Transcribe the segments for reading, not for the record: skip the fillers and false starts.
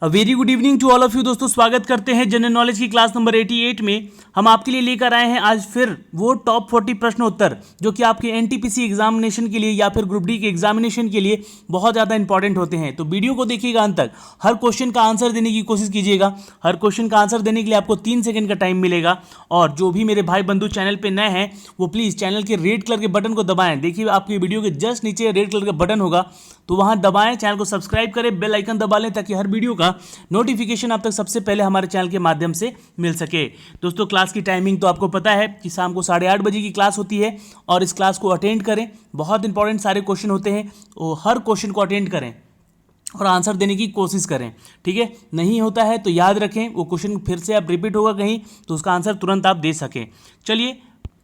Very good evening to all of you दोस्तों, स्वागत करते हैं जनरल नॉलेज की क्लास नंबर 88 में। हम आपके लिए लेकर आए हैं आज फिर वो टॉप 40 प्रश्न उत्तर जो कि आपके एनटीपीसी एग्जामिनेशन के लिए या फिर ग्रुप डी के एग्जामिनेशन के लिए बहुत ज़्यादा इंपॉर्टेंट होते हैं। तो वीडियो को देखिएगा अंत तक, हर क्वेश्चन का आंसर देने की कोशिश कीजिएगा। हर क्वेश्चन का आंसर देने के लिए आपको 3 सेकंड का टाइम मिलेगा। और जो भी मेरे भाई बंधु चैनल पर नए हैं वो प्लीज़ चैनल के रेड कलर के बटन को दबाएं। देखिए आपकी वीडियो के जस्ट नीचे रेड कलर का बटन होगा, तो वहाँ दबाएं, चैनल को सब्सक्राइब करें, बेल आइकन दबा लें ताकि हर वीडियो का नोटिफिकेशन आप तक सबसे पहले हमारे चैनल के माध्यम से मिल सके। दोस्तों क्लास की टाइमिंग तो आपको पता है कि शाम को 8:30 बजे की क्लास होती है और इस क्लास को अटेंड करें। बहुत इंपॉर्टेंट सारे क्वेश्चन होते हैं, वो हर क्वेश्चन को अटेंड करें और आंसर देने की कोशिश करें। ठीक है, नहीं होता है तो याद रखें, वो क्वेश्चन फिर से आप रिपीट होगा कहीं तो उसका आंसर तुरंत आप दे सकें। चलिए,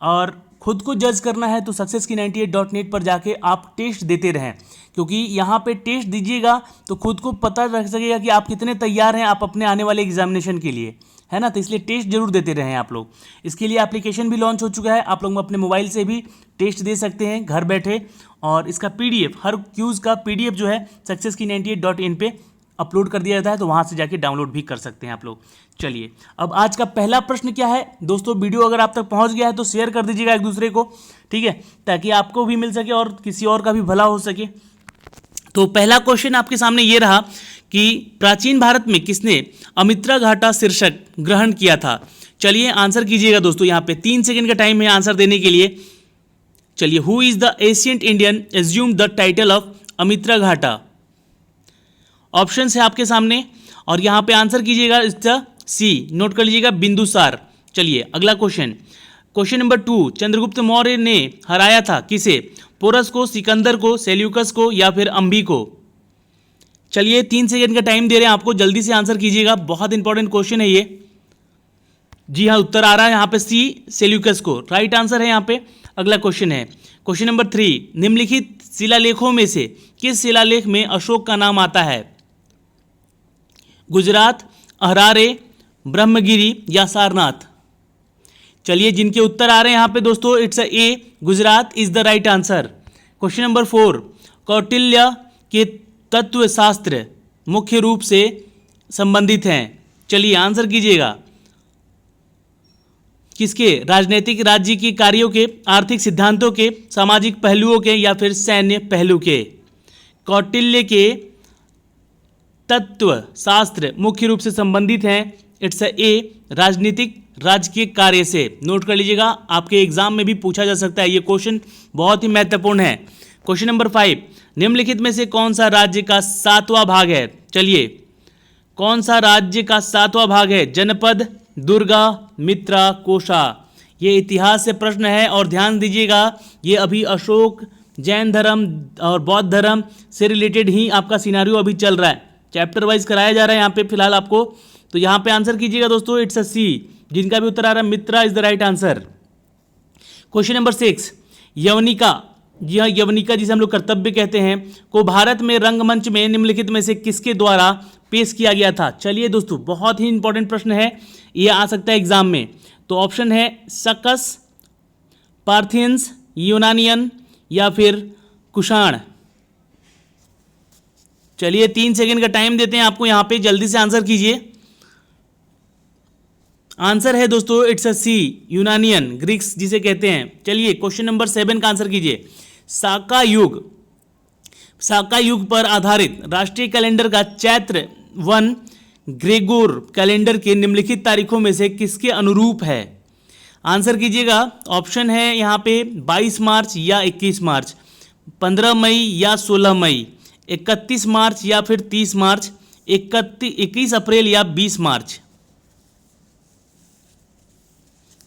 और खुद को जज करना है तो successkey98.net पर जाके आप टेस्ट देते रहें, क्योंकि यहाँ पे टेस्ट दीजिएगा तो खुद को पता रख सकेगा कि आप कितने तैयार हैं आप अपने आने वाले एग्जामिनेशन के लिए, है ना। तो इसलिए टेस्ट जरूर देते रहें आप लोग। इसके लिए एप्लीकेशन भी लॉन्च हो चुका है, आप लोग अपने मोबाइल से भी टेस्ट दे सकते हैं घर बैठे। और इसका PDF, हर क्यूज़ का PDF जो है successkey98.in पे अपलोड कर दिया जाता है, तो वहाँ से जाके डाउनलोड भी कर सकते हैं आप लोग। चलिए, अब आज का पहला प्रश्न क्या है दोस्तों। वीडियो अगर आप तक पहुँच गया है तो शेयर कर दीजिएगा एक दूसरे को, ठीक है, ताकि आपको भी मिल सके और किसी और का भी भला हो सके। तो पहला क्वेश्चन आपके सामने ये रहा कि प्राचीन भारत में किसने अमित्रा घाटा शीर्षक ग्रहण किया था। चलिए आंसर कीजिएगा दोस्तों, यहाँ पे 3 सेकंड का टाइम है आंसर देने के लिए। चलिए, who is the ancient Indian assume the title of Amitraghata. Option है आपके सामने और यहाँ पे आंसर कीजिएगा इसका सी, नोट कर लीजिएगा, बिंदुसार। चलिए अगला question, question number 2, Chandragupta Maurya ने हराया था किसे, पोरस को, सिकंदर को, सेल्यूकस को या फिर अंबी को। चलिए 3 सेकंड का टाइम दे रहे हैं आपको, जल्दी से आंसर कीजिएगा, बहुत इंपॉर्टेंट क्वेश्चन है ये। जी हाँ, उत्तर आ रहा है यहाँ पे सी, सेल्यूकस को, राइट आंसर है यहाँ पे। अगला क्वेश्चन है क्वेश्चन नंबर 3, निम्नलिखित शिलालेखों में से किस शिलालेख में अशोक का नाम आता है, गुजरात, अहरारे, ब्रह्मगिरी या सारनाथ। चलिए जिनके उत्तर आ रहे हैं यहाँ पे दोस्तों, it's a, Gujarat is the right answer. Question number 4, Kautilya के तत्वशास्त्र मुख्य रूप से संबंधित हैं। चलिए आंसर कीजिएगा, किसके, राजनीतिक राज्य के कार्यों के, आर्थिक सिद्धांतों के, सामाजिक पहलुओं के या फिर सैन्य पहलू के। कौटिल्य के तत्व शास्त्र मुख्य रूप से संबंधित हैं, इट्स ए, राजनीतिक राज्य के कार्य से। नोट कर लीजिएगा, आपके एग्जाम में भी पूछा जा सकता है, ये क्वेश्चन बहुत ही महत्वपूर्ण है। क्वेश्चन नंबर 5, निम्नलिखित में से कौन सा राज्य का 7वां भाग है। चलिए, कौन सा राज्य का 7वां भाग है, जनपद, दुर्गा, मित्रा, कोशा। ये इतिहास से प्रश्न है और ध्यान दीजिएगा, ये अभी अशोक, जैन धर्म और बौद्ध धर्म से रिलेटेड ही आपका सिनारियो अभी चल रहा है, चैप्टर वाइज कराया जा रहा है यहाँ पे फिलहाल आपको। तो यहाँ पे आंसर कीजिएगा दोस्तों, इट्स अ सी, जिनका भी उत्तर आ रहा है Mitra is the right answer. Question number 6, यवनिका, जी हाँ यवनिका जिसे हम लोग कर्तव्य कहते हैं, को भारत में रंगमंच में निम्नलिखित में से किसके द्वारा पेश किया गया था। चलिए दोस्तों, बहुत ही इंपॉर्टेंट प्रश्न है, ये आ सकता है एग्जाम में। तो ऑप्शन है सकस, पार्थियंस, यूनानियन या फिर कुषाण। चलिए 3 सेकंड का टाइम देते हैं आपको यहाँ पे, जल्दी से आंसर कीजिए। आंसर है दोस्तों इट्स अ सी, यूनानियन, ग्रीक्स जिसे कहते हैं। चलिए क्वेश्चन नंबर 7 का आंसर कीजिए, साका युग पर आधारित राष्ट्रीय कैलेंडर का चैत्र 1 ग्रेगोर कैलेंडर के निम्नलिखित तारीखों में से किसके अनुरूप है। आंसर कीजिएगा, ऑप्शन है यहाँ पे 22 मार्च या 21 मार्च, 15 मई या 16 मई, 31 मार्च या फिर 30 मार्च, 21 अप्रैल या 20 मार्च।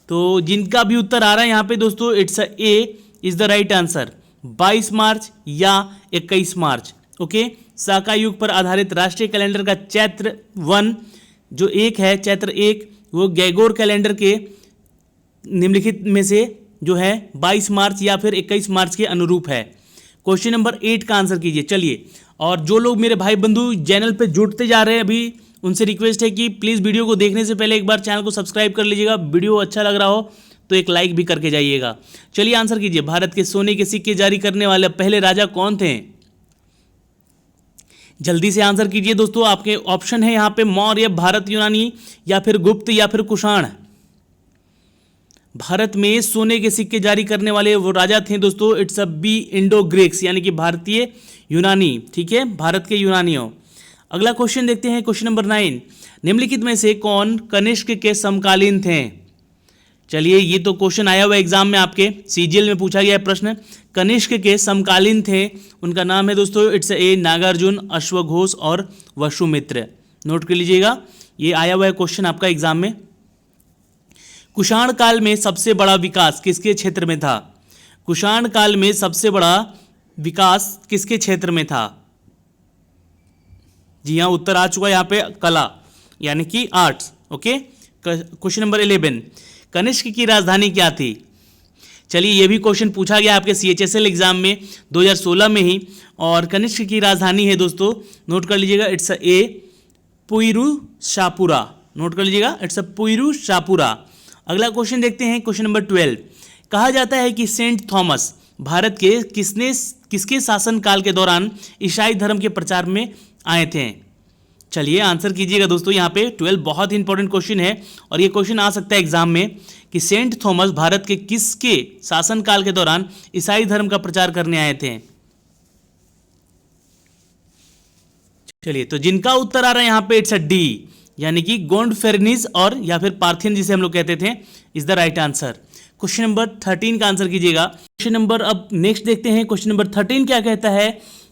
तो जिनका भी उत्तर आ रहा है यहाँ पे दोस्तों, it's a is the right answer, 22 मार्च या 21 मार्च। ओके, साका युग पर आधारित राष्ट्रीय कैलेंडर का चैत्र 1 जो एक है, चैत्र 1 वो गैगोर कैलेंडर के निम्नलिखित में से जो है 22 मार्च या फिर 21 मार्च के अनुरूप है। क्वेश्चन नंबर 8 का आंसर कीजिए। चलिए, और जो लोग मेरे भाई बंधु चैनल पे जुड़ते जा रहे हैं अभी, उनसे रिक्वेस्ट है कि प्लीज़ वीडियो को देखने से पहले एक बार चैनल को सब्सक्राइब कर लीजिएगा, वीडियो अच्छा लग रहा हो तो एक लाइक भी करके जाइएगा। चलिए आंसर कीजिए, भारत के सोने के सिक्के जारी करने वाले पहले राजा कौन थे। जल्दी से आंसर कीजिए दोस्तों, आपके ऑप्शन है यहाँ पे मौर्य, भारत, यूनानी या फिर गुप्त या फिर कुषाण। भारत में सोने के सिक्के जारी करने वाले वो राजा थे दोस्तों, it's a B Indo Greeks, यानी कि भारतीय यूनानी। ठीक है, भारत के यूनानियों। अगला क्वेश्चन देखते हैं, क्वेश्चन नंबर 9। निम्नलिखित में से कौन कनिष्क के समकालीन थे? चलिए, ये तो क्वेश्चन आया हुआ एग्जाम में, आपके सीजीएल में पूछा गया है प्रश्न। कनिष्क के समकालीन थे, उनका नाम है दोस्तों, इट्स ए नागार्जुन, अश्वघोष और वसुमित्र। नोट कर लीजिएगा, ये आया हुआ है क्वेश्चन आपका एग्जाम में। कुषाण काल में सबसे बड़ा विकास किसके क्षेत्र में था? कुषाण काल में सबसे बड़ा विकास किसके क्षेत्र में था? जी हाँ, उत्तर आ चुका है यहाँ पे, कला यानी कि arts. Okay, question number 11। Kanishka की राजधानी क्या थी? चलिए, ये भी क्वेश्चन पूछा गया आपके सीएचएसएल एग्जाम में 2016 में ही, और कनिष्क की राजधानी है दोस्तों, नोट कर लीजिएगा, इट्स ए पुरुषापुरा। नोट कर लीजिएगा, इट्स अ पुरुषापुरा। अगला क्वेश्चन देखते हैं, क्वेश्चन नंबर 12। कहा जाता है कि सेंट थॉमस भारत के किसके शासनकाल के दौरान ईसाई धर्म के प्रचार में आए थे? चलिए, आंसर कीजिएगा दोस्तों, यहाँ पे 12 बहुत ही इंपॉर्टेंट क्वेश्चन है, और ये क्वेश्चन आ सकता है एग्जाम में कि सेंट थॉमस भारत के किसके शासनकाल के दौरान ईसाई धर्म का प्रचार करने आए थे? चलिए, तो जिनका उत्तर आ रहा है यहाँ पे, इट्स अ डी, यानी कि गोंडफेरनीज और या फिर पार्थियन जिसे हम लोग कहते थे, is the right answer. Question number 13 का आंसर कीजिएगा। क्वेश्चन नंबर, अब नेक्स्ट देखते हैं, क्वेश्चन नंबर 13 क्या कहता है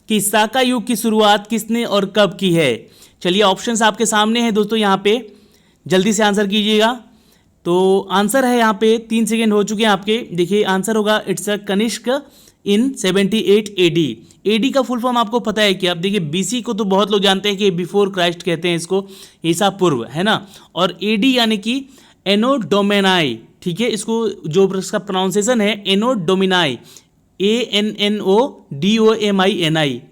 कि साका युग की शुरुआत किसने और कब की है? चलिए, ऑप्शंस आपके सामने हैं दोस्तों, यहाँ पे जल्दी से आंसर कीजिएगा। तो आंसर है यहाँ पे, 3 सेकेंड हो चुके हैं आपके। देखिए, आंसर होगा it's a Kanishka in 78 AD. AD का फुल फॉर्म आपको पता है कि, अब देखिए, बीसी को तो बहुत लोग जानते हैं कि बिफोर क्राइस्ट कहते हैं इसको, ईसा पूर्व, है ना, और एडी यानी कि एनो डोमिनाई। ठीक है, इसको जो इसका प्रोनाउंसिएशन है एनो डोमिनाई, ANNODOMINI।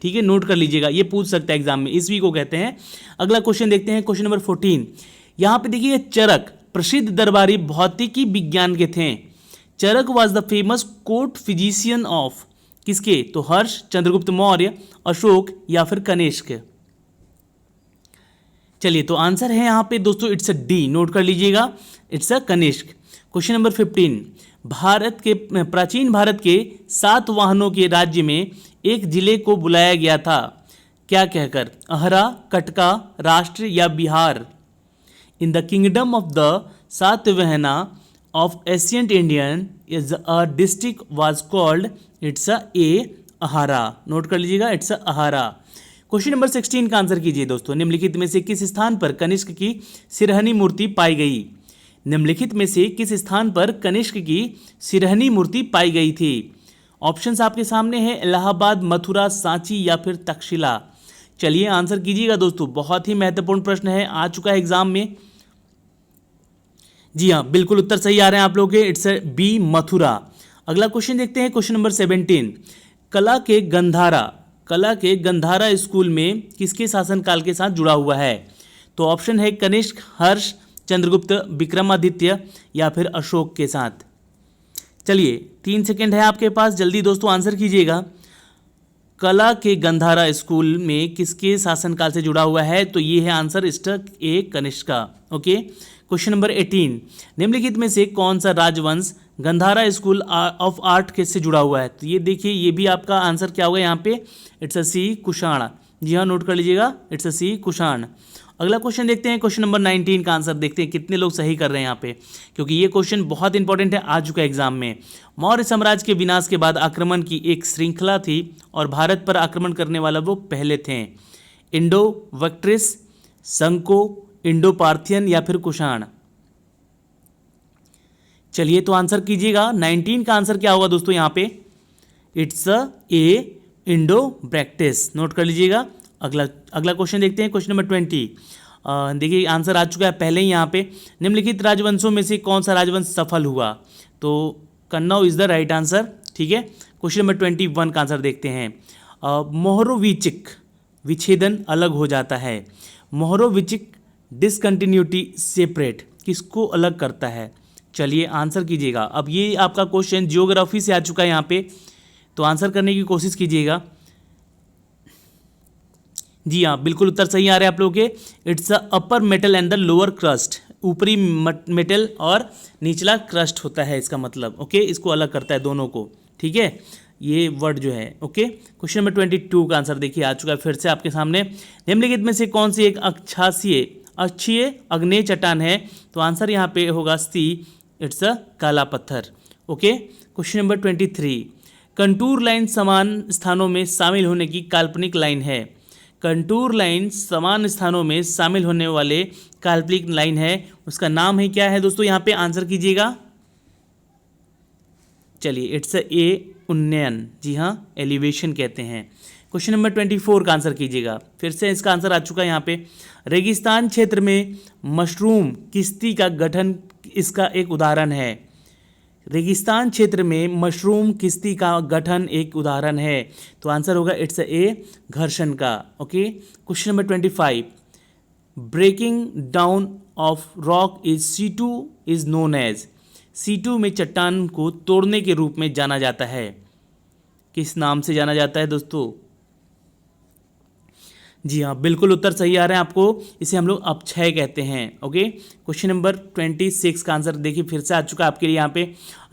ठीक है, नोट कर लीजिएगा, ये पूछ सकता है एग्जाम में, ईस्वी को कहते हैं। अगला क्वेश्चन देखते हैं, क्वेश्चन नंबर 14। यहाँ पे देखिए, चरक प्रसिद्ध दरबारी भौतिकी विज्ञान के थे। Charaka was the famous court physician of किसके? तो हर्ष, चंद्रगुप्त मौर्य, अशोक या फिर कनिष्क। चलिए, तो आंसर है यहाँ पे दोस्तों, इट्स अ डी। नोट कर लीजिएगा, it's a Kanishka. Question number 15। प्राचीन भारत के 7 वाहनों के राज्य में एक जिले को बुलाया गया था, क्या कहकर? अहरा, कटका, राष्ट्र या बिहार? In the kingdom of the Satavahana of ancient Indian is a district was called, it's a a अहारा। नोट कर लीजिएगा, इट्स अ अहारा। क्वेश्चन नंबर 16 का आंसर कीजिए दोस्तों। निम्नलिखित में से किस स्थान पर कनिष्क की सिरहनी मूर्ति पाई गई? निम्नलिखित में से किस स्थान पर कनिष्क की सिरहनी मूर्ति पाई गई थी? ऑप्शंस आपके सामने हैं, इलाहाबाद, मथुरा, सांची या फिर तक्षशिला। चलिए, आंसर कीजिएगा दोस्तों, बहुत ही महत्वपूर्ण प्रश्न है, आ चुका है एग्जाम में। जी हाँ, बिल्कुल उत्तर सही आ रहे हैं आप लोगों के, इट्स बी, मथुरा। अगला क्वेश्चन देखते हैं, क्वेश्चन नंबर 17। कला के गंधारा स्कूल में किसके शासनकाल के साथ जुड़ा हुआ है? तो ऑप्शन है कनिष्क, हर्ष, चंद्रगुप्त, विक्रमादित्य या फिर अशोक के साथ। चलिए, 3 सेकेंड है आपके पास, जल्दी दोस्तों आंसर कीजिएगा। कला के गंधारा स्कूल में किसके शासनकाल से जुड़ा हुआ है? तो ये है आंसर, इस्टक A Kanishka. Okay, question number 18। निम्नलिखित में से कौन सा राजवंश गंधारा स्कूल ऑफ आर्ट के से जुड़ा हुआ है? तो ये देखिए, ये भी आपका आंसर क्या होगा यहाँ पे, इट्स अ सी, कुषाण। जी हाँ, नोट कर लीजिएगा, इट्स अ सी, कुषाण। अगला क्वेश्चन देखते हैं, क्वेश्चन नंबर 19 का आंसर देखते हैं कितने लोग सही कर रहे हैं यहाँ पे, क्योंकि ये क्वेश्चन बहुत इंपॉर्टेंट है, आ चुका है एग्जाम में। मौर्य साम्राज्य के विनाश के बाद आक्रमण की एक श्रृंखला थी और भारत पर आक्रमण करने वाला वो पहले थे। इंडो वक्ट्रिस, संको, इंडो पार्थियन या फिर कुषाण? चलिए, तो आंसर कीजिएगा, 19 का आंसर क्या होगा दोस्तों यहाँ पे, इट्स ए इंडो ब्रैक्टिस। नोट कर लीजिएगा। अगला क्वेश्चन देखते हैं, क्वेश्चन नंबर 20। देखिए, आंसर आ चुका है पहले ही यहाँ पे। निम्नलिखित राजवंशों में से कौन सा राजवंश सफल हुआ? तो Kannauj is the right answer. ठीक है, क्वेश्चन नंबर 21 का आंसर देखते हैं। मोहरोविचिक विच्छेदन अलग हो जाता है, मोहरोविचिक डिसकंटिन्यूटी सेपरेट किसको अलग करता है? चलिए, आंसर कीजिएगा। अब ये आपका क्वेश्चन जियोग्राफी से आ चुका है यहाँ पे, तो आंसर करने की कोशिश कीजिएगा। जी हाँ, बिल्कुल उत्तर सही आ रहे हैं आप लोगों के। It's a upper metal and the lower crust, ऊपरी मेटल और निचला क्रस्ट होता है इसका मतलब। ओके, इसको अलग करता है दोनों को, ठीक है, ये वर्ड जो है। ओके, क्वेश्चन नंबर 22 का आंसर देखिए आ चुका है फिर से आपके सामने। निम्नलिखित में से कौन सी एक अक्षीय आग्नेय चट्टान है? तो आंसर यहाँ पे होगा सी, इट्स अ काला पत्थर। Okay, question number 23, contour line समान स्थानों में शामिल होने की काल्पनिक लाइन है। कंटूर लाइन समान स्थानों में शामिल होने वाले काल्पनिक लाइन है, उसका नाम है क्या है दोस्तों? यहाँ पे आंसर कीजिएगा। चलिए, इट्स ए उन्नयन, जी हाँ, एलिवेशन कहते हैं। क्वेश्चन नंबर 24 का आंसर कीजिएगा। फिर से इसका आंसर आ चुका है यहाँ पे। रेगिस्तान क्षेत्र में मशरूम किश्ती का गठन इसका एक उदाहरण है। रेगिस्तान क्षेत्र में मशरूम किश्ती का गठन एक उदाहरण है, तो आंसर होगा इट्स ए घर्षण का। Okay, question number 25, breaking down of rock is C2 is known as. C2 में चट्टान को तोड़ने के रूप में जाना जाता है, किस नाम से जाना जाता है दोस्तों? जी हाँ, बिल्कुल उत्तर सही आ रहे हैं आपको, इसे हम लोग अपक्षय कहते हैं। ओके, क्वेश्चन नंबर 26 का आंसर देखिए फिर से आ चुका है आपके लिए यहाँ पे।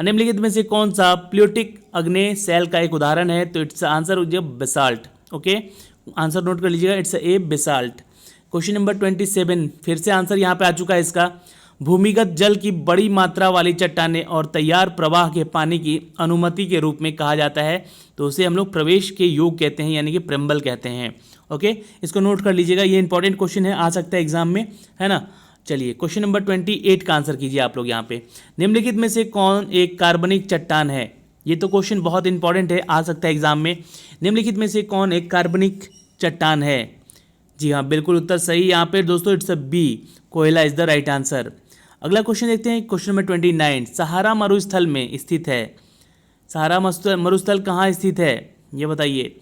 निम्नलिखित में से कौन सा प्लूटिक अग्नेय सेल का एक उदाहरण है? तो इट्स आंसर हो जाएगा बेसाल्ट। ओके, आंसर नोट कर लीजिएगा, it's a basalt. Question number 27 फिर से आंसर यहाँ पे आ चुका है इसका। भूमिगत जल की बड़ी मात्रा वाली चट्टानें और तैयार प्रवाह के पानी की अनुमति के रूप में कहा जाता है, तो उसे हम लोग प्रवेश के योग कहते हैं, यानी कि प्रेम्बल कहते हैं। ओके, इसको नोट कर लीजिएगा, ये इंपॉर्टेंट क्वेश्चन है, आ सकता है एग्जाम में, है ना। चलिए, क्वेश्चन नंबर 28 का आंसर कीजिए आप लोग यहाँ पे। निम्नलिखित में से कौन एक कार्बनिक चट्टान है? ये तो क्वेश्चन बहुत इंपॉर्टेंट है, आ सकता है एग्जाम में। निम्नलिखित में से कौन एक कार्बनिक चट्टान है? जी हाँ, बिल्कुल उत्तर सही यहाँ पे दोस्तों, इट्स अ बी, कोयला इज द राइट आंसर। अगला क्वेश्चन देखते हैं, क्वेश्चन नंबर 29, सहारा मरुस्थल में स्थित है। सहारा मरुस्थल कहाँ स्थित है ये बताइए?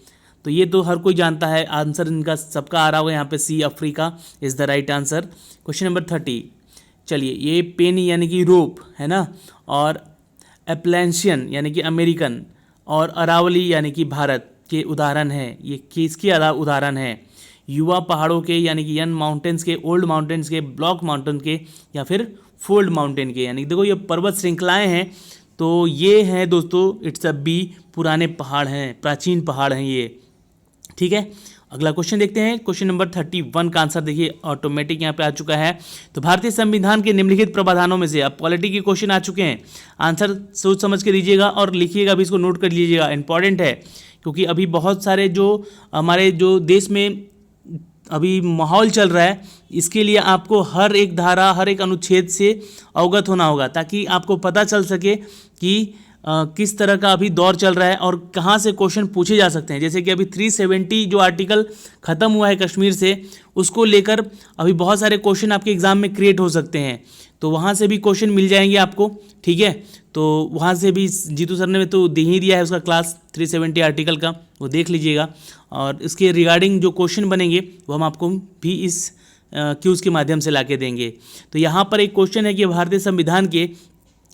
तो ये तो हर कोई जानता है, आंसर इनका सबका आ रहा होगा यहाँ पे, C, Africa is the right answer. Question number 30, चलिए, ये पेनी यानी कि यूरोप है ना, और एप्लेंशियन यानी कि अमेरिकन, और अरावली यानी कि भारत के उदाहरण हैं। ये किसके उदाहरण हैं? युवा पहाड़ों के यानी कि यंग माउंटेन्स के, ओल्ड माउंटेन्स के, ब्लॉक माउंटेन के, या फिर फोल्ड माउंटेन के। यानी देखो ये पर्वत श्रृंखलाएं हैं, तो ये हैं दोस्तों, इट्स अ बी, पुराने पहाड़ हैं, प्राचीन पहाड़ हैं ये, ठीक है। अगला क्वेश्चन देखते हैं, क्वेश्चन नंबर 31 का आंसर देखिए ऑटोमेटिक यहाँ पे आ चुका है। तो भारतीय संविधान के निम्नलिखित प्रावधानों में से, अब पॉलिटी के क्वेश्चन आ चुके हैं, आंसर सोच समझ के दीजिएगा और लिखिएगा भी, इसको नोट कर लीजिएगा, इंपॉर्टेंट है, क्योंकि अभी बहुत सारे जो हमारे जो देश में अभी माहौल चल रहा है, इसके लिए आपको हर एक धारा, हर एक अनुच्छेद से अवगत होना होगा, ताकि आपको पता चल सके कि किस तरह का अभी दौर चल रहा है और कहाँ से क्वेश्चन पूछे जा सकते हैं। जैसे कि अभी 370 जो आर्टिकल ख़त्म हुआ है कश्मीर से, उसको लेकर अभी बहुत सारे क्वेश्चन आपके एग्ज़ाम में क्रिएट हो सकते हैं, तो वहाँ से भी क्वेश्चन मिल जाएंगे आपको, ठीक है। तो वहाँ से भी जीतू सर ने तो दे ही दिया है उसका क्लास 370 आर्टिकल का, वो देख लीजिएगा, और इसके रिगार्डिंग जो क्वेश्चन बनेंगे वो हम आपको भी इस क्यूज़ के माध्यम से ला के देंगे। तो यहाँ पर एक क्वेश्चन है कि भारतीय संविधान के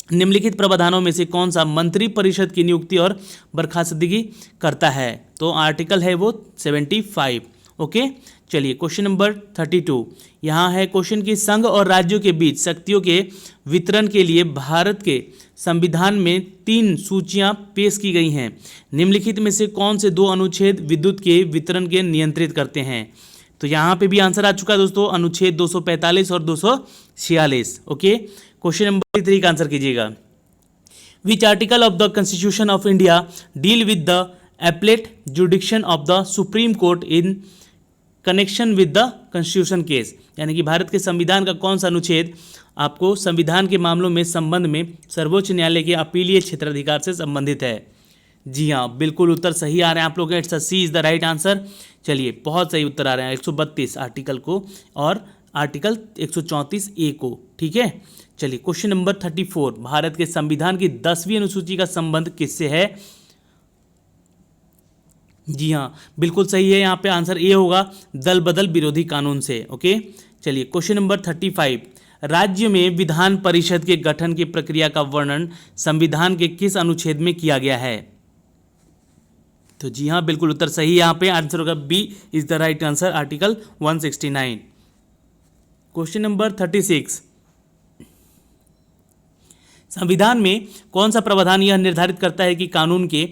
निम्नलिखित प्रावधानों में से कौन सा मंत्री परिषद की नियुक्ति और बर्खास्तगी करता है? तो आर्टिकल है वो 75। ओके, चलिए, क्वेश्चन नंबर 32 यहाँ है क्वेश्चन कि संघ और राज्यों के बीच शक्तियों के वितरण के लिए भारत के संविधान में 3 सूचियाँ पेश की गई हैं। निम्नलिखित में से कौन से 2 अनुच्छेद विद्युत के वितरण के नियंत्रित करते हैं? तो यहाँ पे भी आंसर आ चुका है दोस्तों, अनुच्छेद 245 और 246। ओके, क्वेश्चन नंबर 3 का आंसर कीजिएगा। Which article of the constitution of India deal with the applet जुडिक्शन of the supreme court in connection with the constitution case? यानी कि भारत के संविधान का कौन सा अनुच्छेद आपको संविधान के मामलों में संबंध में सर्वोच्च न्यायालय के अपीलीय क्षेत्राधिकार से संबंधित है? जी हाँ, बिल्कुल उत्तर सही आ रहे हैं आप लोग, it's C is the right answer. चलिए, बहुत सही उत्तर आ रहे हैं, 132 आर्टिकल को और आर्टिकल 134A को, ठीक है। चलिए, क्वेश्चन नंबर 34, भारत के संविधान की 10वीं अनुसूची का संबंध किससे है? जी हाँ, बिल्कुल सही है, यहाँ पे आंसर ए होगा, दल बदल विरोधी कानून से। ओके, चलिए, क्वेश्चन नंबर 35, राज्य में विधान परिषद के गठन की प्रक्रिया का वर्णन संविधान के किस अनुच्छेद में किया गया है? तो जी हाँ, बिल्कुल उत्तर सही है। यहाँ पे आंसर होगा B is the right answer, article 169। Question number 36, संविधान में कौन सा प्रावधान यह निर्धारित करता है कि कानून के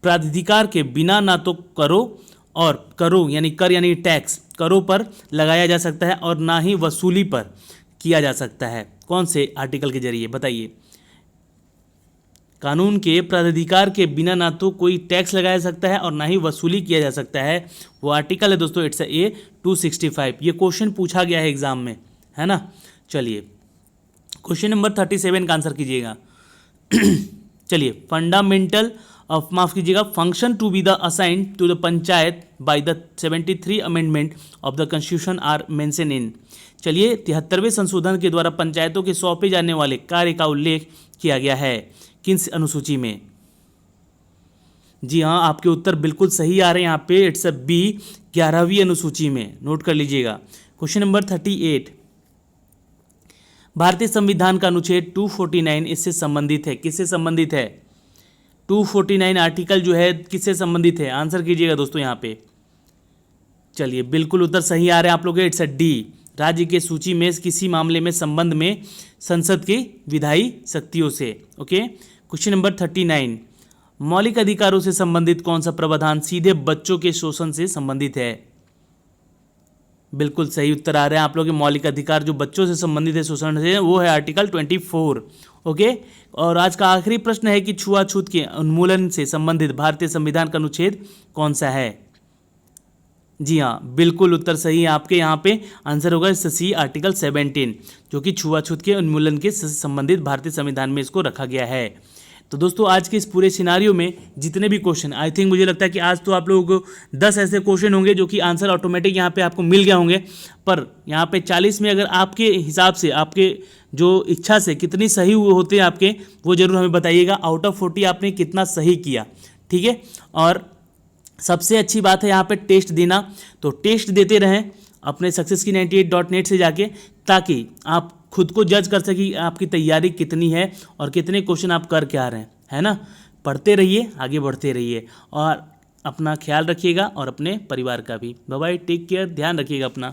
प्राधिकार के बिना ना तो करों यानी कर यानी टैक्स करों पर लगाया जा सकता है और ना ही वसूली पर किया जा सकता है? कौन से आर्टिकल के जरिए, बताइए। कानून के प्राधिकार के बिना ना तो कोई टैक्स लगाया जा सकता है और ना ही वसूली किया जा सकता है, वो आर्टिकल है दोस्तों, इट्स ए 265। ये क्वेश्चन पूछा गया है एग्जाम में, है ना। चलिए क्वेश्चन नंबर 37 का आंसर कीजिएगा। चलिए, फंडामेंटल माफ कीजिएगा, function to be the assign to the panchayat by the 73 amendment of the constitution are mention in. चलिए, 73वें संशोधन के द्वारा पंचायतों के सौंपे जाने वाले कार्य का उल्लेख किया गया है किस अनुसूची में? जी हाँ, आपके उत्तर बिल्कुल सही आ रहे हैं यहाँ पे, इट्स अ बी 11वीं अनुसूची में, नोट कर लीजिएगा। क्वेश्चन नंबर 38, भारतीय संविधान का अनुच्छेद 249 इससे संबंधित है, किससे संबंधित है? 249 आर्टिकल जो है किससे संबंधित है? आंसर कीजिएगा दोस्तों यहाँ पे। चलिए, बिल्कुल उत्तर सही आ रहे हैं आप लोग, इट्स अ डी, राज्य के सूची में किसी मामले में संबंध में संसद की विधायी शक्तियों से। ओके, क्वेश्चन नंबर 39, मौलिक अधिकारों से संबंधित कौन सा प्रावधान सीधे बच्चों के शोषण से संबंधित है? बिल्कुल सही उत्तर आ रहे हैं आप लोग के, मौलिक अधिकार जो बच्चों से संबंधित है, शोषण से, वो है आर्टिकल 24। ओके, और आज का आखिरी प्रश्न है कि छुआछूत के उन्मूलन से संबंधित भारतीय संविधान का अनुच्छेद कौन सा है? जी हाँ, बिल्कुल उत्तर सही है आपके, यहाँ पे आंसर होगा सी, आर्टिकल 17, जो कि छुआछूत के उन्मूलन के संबंधित भारतीय संविधान में इसको रखा गया है। तो दोस्तों, आज के इस पूरे सिनारियो में जितने भी क्वेश्चन, आई थिंक मुझे लगता है कि आज तो आप लोगों को 10 ऐसे क्वेश्चन होंगे जो कि आंसर ऑटोमेटिक यहाँ पे आपको मिल गए होंगे, पर यहाँ पे 40 में अगर आपके हिसाब से, आपके जो इच्छा से कितनी सही हुए होते हैं आपके, वो जरूर हमें बताइएगा। आउट ऑफ 40 आपने कितना सही किया, ठीक है। और सबसे अच्छी बात है यहाँ पे टेस्ट देना, तो टेस्ट देते रहें अपने successkey98.net से जाके, ताकि आप खुद को जज कर सकी आपकी तैयारी कितनी है और कितने क्वेश्चन आप कर क्या रहे हैं, है ना। पढ़ते रहिए, आगे बढ़ते रहिए और अपना ख्याल रखिएगा और अपने परिवार का भी। बाय बाय, टेक केयर, ध्यान रखिएगा अपना।